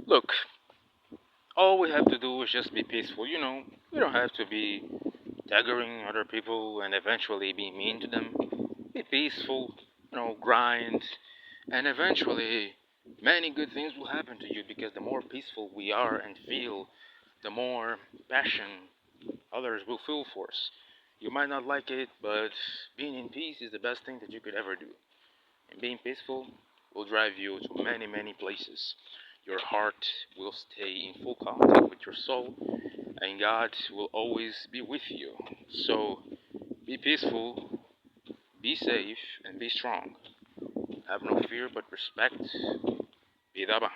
Look, all we have to do is just be peaceful. We don't have to be daggering other people and eventually be mean to them. Be peaceful, grind, and eventually many good things will happen to you because the more peaceful we are and feel, the more passion others will feel for us. You might not like it, but being in peace is the best thing that you could ever do. And being peaceful will drive you to many, many places. Your heart will stay in full contact with your soul, and God will always be with you. So be peaceful, be safe, and be strong. Have no fear but respect. Vida ba.